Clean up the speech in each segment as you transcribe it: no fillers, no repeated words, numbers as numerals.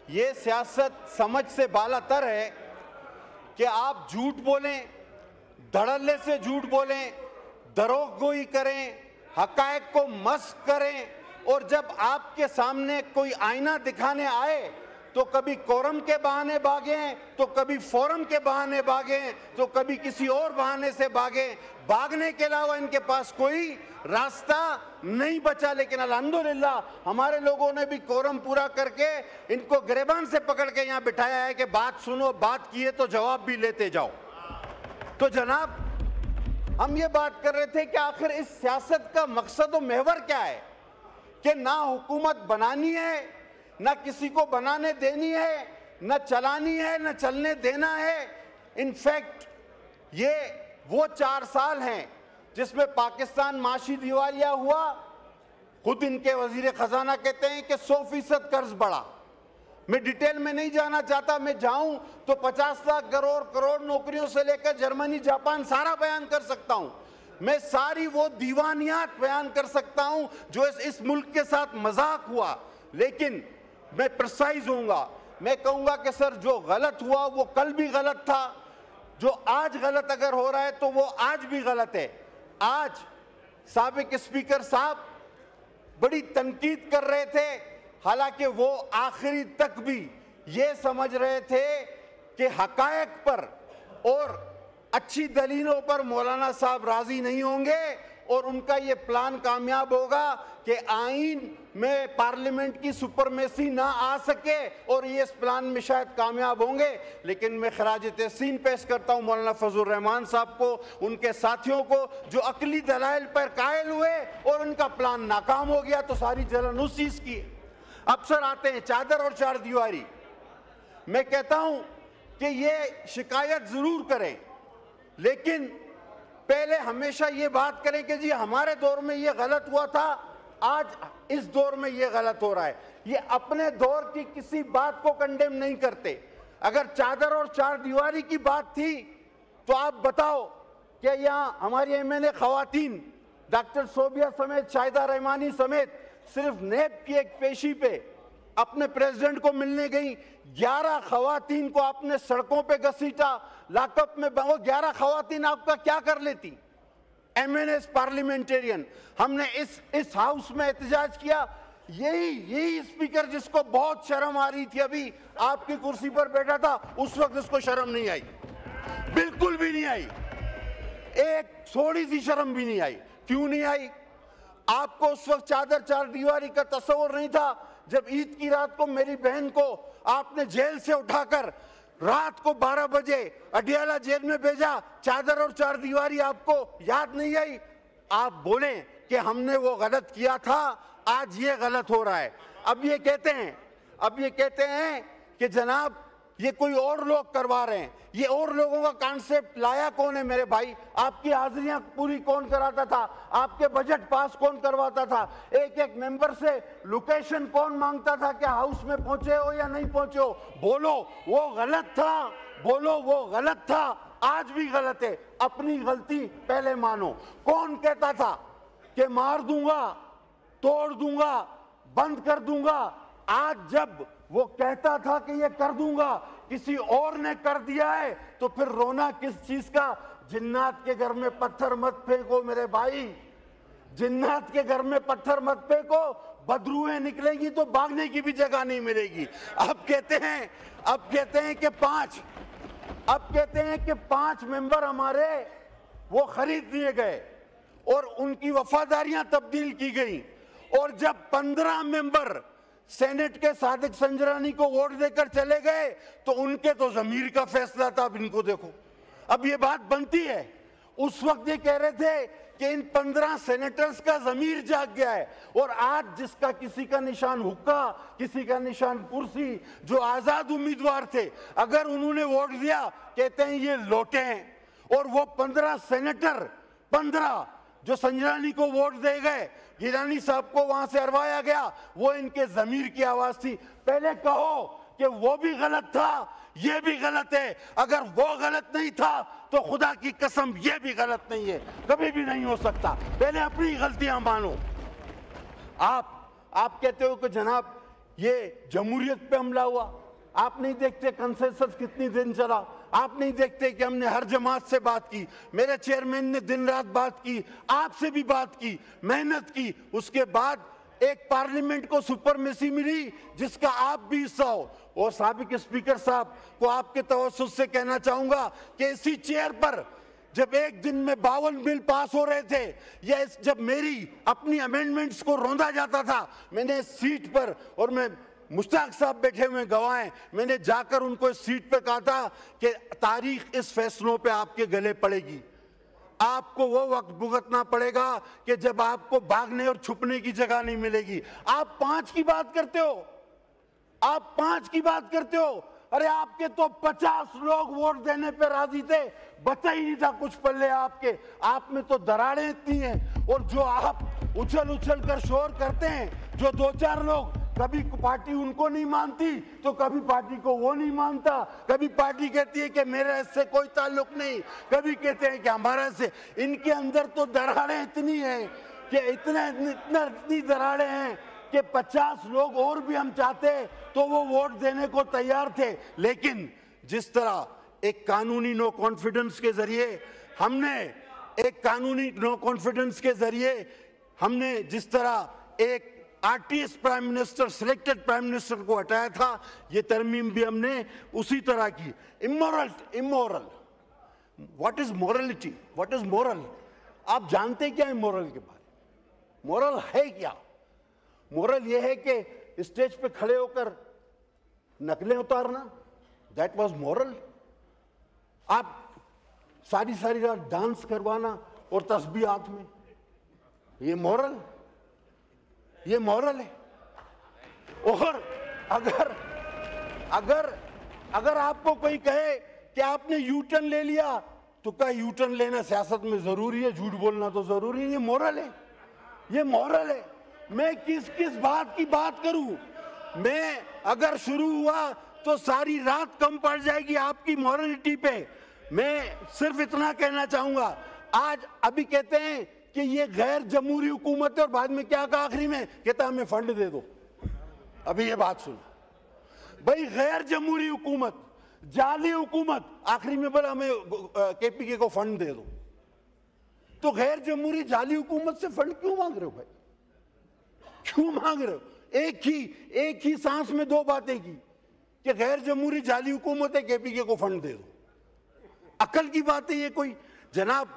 ये सियासत समझ से बालातर है कि आप झूठ बोलें, धड़ल्ले से झूठ बोलें, दरोगोई करें, हकायक को मस्क करें, और जब आपके सामने कोई आईना दिखाने आए तो कभी कोरम के बहाने भागें, तो कभी फोरम के बहाने भागें, तो कभी किसी और बहाने से भागें। भागने के अलावा इनके पास कोई रास्ता नहीं बचा। लेकिन अल्हम्दुलिल्लाह हमारे लोगों ने भी कोरम पूरा करके इनको गिरबान से पकड़ के यहाँ बिठाया है कि बात सुनो, बात किए तो जवाब भी लेते जाओ। तो जनाब, हम ये बात कर रहे थे कि आखिर इस सियासत का मकसद और महवर क्या है कि ना हुकूमत बनानी है, ना किसी को बनाने देनी है, ना चलानी है, ना चलने देना है। इनफैक्ट ये वो 4 साल हैं जिसमें पाकिस्तान माशी दिवालिया हुआ। खुद इनके वजीर खजाना कहते हैं कि 100% कर्ज बढ़ा। मैं डिटेल में नहीं जाना चाहता, मैं जाऊं तो 50 लाख करोड़ नौकरियों से लेकर जर्मनी, जापान सारा बयान कर सकता हूं। मैं सारी वो दीवानियात बयान कर सकता हूं जो इस मुल्क के साथ मजाक हुआ। लेकिन मैं प्रिसाइज होऊंगा, मैं कहूंगा कि सर जो गलत हुआ वो कल भी गलत था, जो आज गलत अगर हो रहा है तो वो आज भी गलत है। आज साबिक स्पीकर साहब बड़ी तनकीद कर रहे थे, हालांकि वो आखिरी तक भी ये समझ रहे थे कि हकायक पर और अच्छी दलीलों पर मौलाना साहब राजी नहीं होंगे और उनका ये प्लान कामयाब होगा कि आईन में पार्लियामेंट की सुपरमेसी ना आ सके, और ये इस प्लान में शायद कामयाब होंगे। लेकिन मैं खराज तहसीन पेश करता हूँ मौलाना फजल रहमान साहब को, उनके साथियों को, जो अकली दलाइल पर कायल हुए और उनका प्लान नाकाम हो गया। तो सारी जलन उस चीज की। अफसर आते हैं चादर और चार दीवारी। मैं कहता हूं कि ये शिकायत जरूर करें, लेकिन पहले हमेशा ये बात करें कि जी हमारे दौर में ये गलत हुआ था, आज इस दौर में ये गलत हो रहा है। ये अपने दौर की किसी बात को कंडेम नहीं करते। अगर चादर और चार दीवारी की बात थी तो आप बताओ कि यहाँ हमारी एमएनए खवातीन डॉक्टर सोबिया समेत, शाहिदा रहमानी समेत, सिर्फ नेब की एक पेशी पे अपने प्रेसिडेंट को मिलने गई। 11 खवातीन को आपने सड़कों पे घसीटा, लाकअप में। वो 11 खवातीन आपका क्या कर लेती? MNS parliamentarian. हमने इस हाउस में एहतजाज किया। यही स्पीकर जिसको बहुत शर्म आ रही थी, अभी आपकी कुर्सी पर बैठा था, उस वक्त उसको शर्म नहीं आई, बिल्कुल भी नहीं आई, एक थोड़ी सी शर्म भी नहीं आई। क्यों नहीं आई? आपको उस वक्त चादर चार दीवारी का तस्वर नहीं था। जब ईद की रात को मेरी बहन को आपने जेल से उठाकर रात को 12 बजे अडियाला जेल में भेजा, चादर और चार दीवारी आपको याद नहीं आई? आप बोलें कि हमने वो गलत किया था, आज ये गलत हो रहा है। अब ये कहते हैं कि जनाब ये कोई और लोग करवा रहे हैं। ये और लोगों का कॉन्सेप्ट लाया कौन है मेरे भाई? आपकी हाजिरियां पूरी कौन कराता था? आपके बजट पास कौन करवाता था? एक एक मेंबर से लोकेशन कौन मांगता था कि हाउस में पहुंचे हो या नहीं पहुंचे हो? बोलो वो गलत था, बोलो वो गलत था, आज भी गलत है। अपनी गलती पहले मानो। कौन कहता था कि मार दूंगा, तोड़ दूंगा, बंद कर दूंगा? आज जब वो कहता था कि ये कर दूंगा, किसी और ने कर दिया है, तो फिर रोना किस चीज का? जिन्नात के घर में पत्थर मत फेंको मेरे भाई, जिन्नात के घर में पत्थर मत फेंको, बदरूहें निकलेंगी तो भागने की भी जगह नहीं मिलेगी। अब कहते हैं कि 5 मेंबर हमारे वो खरीद दिए गए और उनकी वफादारियां तब्दील की गई, और जब 15 मेंबर सेनेट के सादिक संजरानी को वोट देकर चले गए तो उनके तो जमीर का फैसला था। अब इनको देखो, अब ये बात बनती है। उस वक्त ये कह रहे थे कि इन 15 सेनेटर्स का जमीर जाग गया है, और आज जिसका किसी का निशान हुक्का, किसी का निशान कुर्सी, जो आजाद उम्मीदवार थे, अगर उन्होंने वोट दिया, कहते हैं ये लौटे हैं। और वो 15 सेनेटर, 15 जो संजरानी को वोट दे गए, गिलानी साहब को वहां से हरवाया गया, वो इनके जमीर की आवाज थी। पहले कहो कि वो भी गलत था, ये भी गलत है। अगर वो गलत नहीं था तो खुदा की कसम ये भी गलत नहीं है, कभी भी नहीं हो सकता। पहले अपनी गलतियां मानो। आप कहते हो कि जनाब ये जमहूरियत पे हमला हुआ। आप नहीं देखते कंसेंसस कितनी दिन चला, आप नहीं देखते कि हमने हर जमात से बात की, मेरे चेयरमैन ने दिन रात बात की, आपसे भी बात की, मेहनत की, उसके बाद एक पार्लियामेंट को सुपरमेसी मिली जिसका आप भी हिस्सा हो। और साबिक स्पीकर साहब को आपके तवज्जुह से कहना चाहूंगा कि इसी चेयर पर जब एक दिन में 52 बिल पास हो रहे थे, या जब मेरी अपनी अमेंडमेंट्स को रौंदा जाता था, मैंने इस सीट पर, और मैं मुश्ताक साहब बैठे हुए गवाह हैं, मैंने जाकर उनको इस सीट पे कहा था कि तारीख इस फैसलों पे आपके गले पड़ेगी। आपको वो वक्त भुगतना पड़ेगा कि जब आपको भागने और छुपने की जगह नहीं मिलेगी। आप 5 की बात करते हो, आप 5 की बात करते हो। अरे आपके तो 50 लोग वोट देने पे राजी थे, बचा ही नहीं था कुछ पल्ले आपके। आप में तो दरारें इतनी हैं, और जो आप उछल उछल कर शोर करते हैं, जो 2-4 लोग, कभी पार्टी उनको नहीं मानती तो कभी पार्टी को वो नहीं मानता, कभी पार्टी कहती है कि मेरे इससे कोई ताल्लुक नहीं, कभी कहते हैं कि हमारा से। इनके अंदर तो दरारें इतनी हैं कि इतनी दरारें हैं कि 50 लोग और भी हम चाहते तो वो वोट देने को तैयार थे। लेकिन जिस तरह एक कानूनी नो कॉन्फिडेंस के जरिए हमने जिस तरह एक RTS prime minister, selected prime minister को हटाया था, ये तरमीम भी हमने उसी तरह की। Immoral, what is morality, what is moral? आप जानते क्या है मोरल के बारे में? मोरल है क्या? मोरल ये है कि स्टेज पे खड़े होकर नकलें उतारना, दैट वाज मोरल। आप सारी रात डांस करवाना और तस्बीह हाथ में, ये मोरल है। और अगर आपको कोई कहे कि आपने यू टर्न ले लिया, तो क्या यू टर्न लेना सियासत में जरूरी है? झूठ बोलना तो जरूरी है। ये मोरल है। मैं किस बात की बात करूं? मैं अगर शुरू हुआ तो सारी रात कम पड़ जाएगी आपकी मॉरलिटी पे। मैं सिर्फ इतना कहना चाहूंगा, आज अभी कहते हैं कि ये गैर जमहूरी हुकूमत है, और बाद में क्या कहा आखिरी में? कहता हमें फंड दे दो। अभी ये बात सुन भाई, गैर जमहूरी हुकूमत, जाली हुकूमत, आखिरी में बोला हमें केपीके को फंड दे दो। तो गैर जमहूरी जाली हुकूमत से फंड क्यों मांग रहे हो भाई? क्यों मांग रहे हो? एक ही सांस में 2 बातें की कि गैर जमहूरी जाली हुकूमत है, केपीके को फंड दे दो। अकल की बात है ये कोई? जनाब,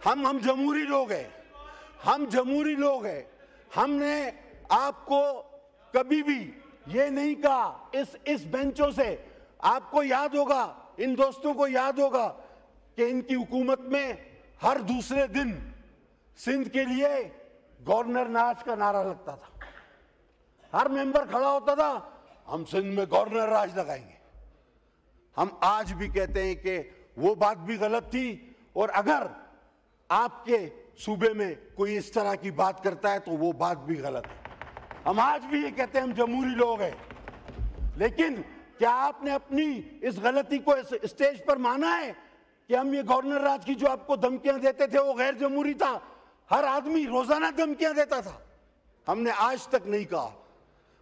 हम जमहूरी लोग हैं, हमने आपको कभी भी ये नहीं कहा। इस बेंचों से आपको याद होगा, इन दोस्तों को याद होगा कि इनकी हुकूमत में हर दूसरे दिन सिंध के लिए गवर्नर नाज का नारा लगता था। हर मेंबर खड़ा होता था, हम सिंध में गवर्नर राज लगाएंगे। हम आज भी कहते हैं कि वो बात भी गलत थी, और अगर आपके सूबे में कोई इस तरह की बात करता है तो वो बात भी गलत है। हम आज भी ये कहते हैं हम जमहूरी लोग हैं, लेकिन क्या आपने अपनी इस गलती को इस स्टेज पर माना है कि हम ये गवर्नर राज की जो आपको धमकियां देते थे वो गैर जमहूरी था? हर आदमी रोजाना धमकियां देता था। हमने आज तक नहीं कहा।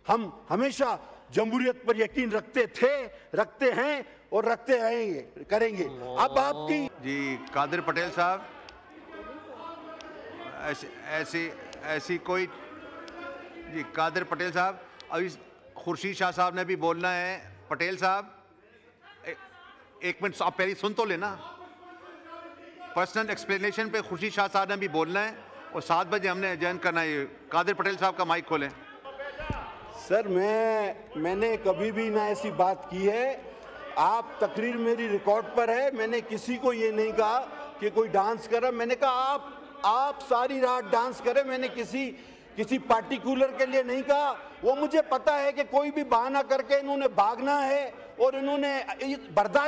हम हमेशा जमहूरियत पर यकीन रखते थे, रखते हैं और रखते रहेंगे, करेंगे। अब आपकी जी कादिर पटेल साहब, ऐसी कोई जी कादिर पटेल साहब, अभी खुर्शीद शाह साहब ने भी बोलना है। पटेल साहब एक मिनट, आप पहले सुन तो लेना। पर्सनल एक्सप्लेनेशन पे खुर्शीद शाह साहब ने भी बोलना है, और 7 बजे हमने ज्वाइन करना है। कादिर पटेल साहब का माइक खोलें। सर, मैंने कभी भी ना ऐसी बात की है। आप तकरीर मेरी रिकॉर्ड पर है, मैंने किसी को ये नहीं कहा कि कोई डांस कर रहा। मैंने कहा आप सारी रात डांस करें, मैंने किसी पार्टिकुलर के लिए नहीं कहा। वो मुझे पता है कि कोई भी बहाना करके इन्होंने भागना है, और इन्होंने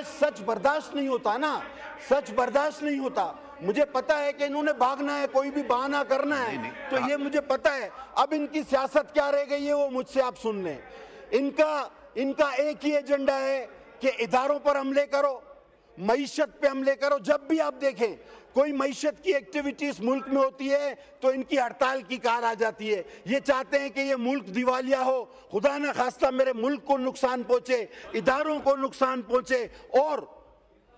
सच बर्दाश्त नहीं होता ना, सच बर्दाश्त नहीं होता। मुझे पता है कि इन्होंने भागना है, कोई भी बहाना करना है, तो ये मुझे पता है। अब इनकी सियासत क्या रह गई है वो मुझसे आप सुन लें। इनका एक ही एजेंडा है कि इदारों पर हमले करो, मईशत पे हमले करो। जब भी आप देखें कोई मईशत की एक्टिविटी इस मुल्क में होती है तो इनकी हड़ताल की कार आ जाती है। ये चाहते हैं कि ये मुल्क दिवालिया हो, खुदा न खास्ता मेरे मुल्क को नुकसान पहुंचे, इदारों को नुकसान पहुंचे। और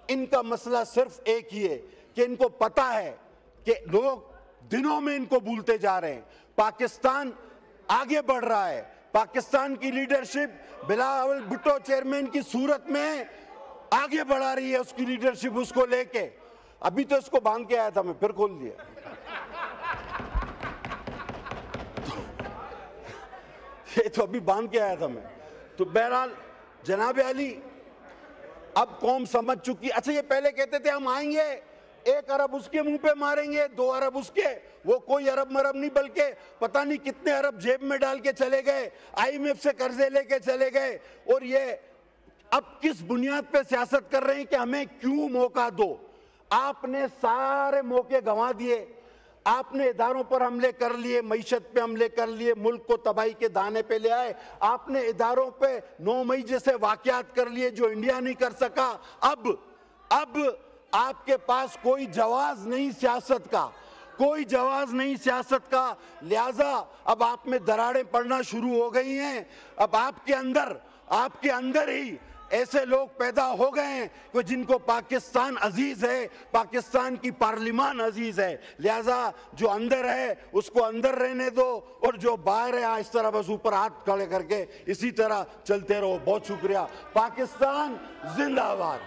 इनका मसला सिर्फ एक ही है कि इनको पता है कि लोग दिनों में इनको भूलते जा रहे हैं। पाकिस्तान आगे बढ़ रहा है, पाकिस्तान की लीडरशिप बिलावल भुट्टो चेयरमैन की सूरत में आगे बढ़ा रही है, उसकी लीडरशिप उसको लेके। अभी तो इसको बांध के आया था मैं, फिर खोल दिया। ये तो अभी बांध के आया था मैं। तो बहरहाल जनाब अली, अब कौम समझ चुकी। अच्छा, ये पहले कहते थे हम आएंगे, 1 अरब उसके मुंह पे मारेंगे, 2 अरब उसके, वो कोई अरब मरब नहीं, बल्कि पता नहीं कितने अरब जेब में डाल के चले गए, IMF से कर्जे लेके चले गए। और ये अब किस बुनियाद पे सियासत कर रहे हैं कि हमें क्यों मौका दो? आपने सारे मौके गंवा दिए, आपने इदारों पर हमले कर लिए, मईशत पे हमले कर लिए, मुल्क को तबाही के दाने पे ले आए, आपने इदारों पे 9 मई जैसे वाकयात कर लिए जो इंडिया नहीं कर सका। अब आपके पास कोई जवाब नहीं सियासत का, कोई जवाब नहीं सियासत का। लिहाजा अब आप में दरारें पड़ना शुरू हो गई हैं। अब आपके अंदर ही ऐसे लोग पैदा हो गए हैं कि जिनको पाकिस्तान अजीज है, पाकिस्तान की पार्लिमान अजीज है। लिहाजा जो अंदर है उसको अंदर रहने दो, और जो बाहर है इस तरह बस ऊपर हाथ खड़े करके इसी तरह चलते रहो। बहुत शुक्रिया। पाकिस्तान जिंदाबाद।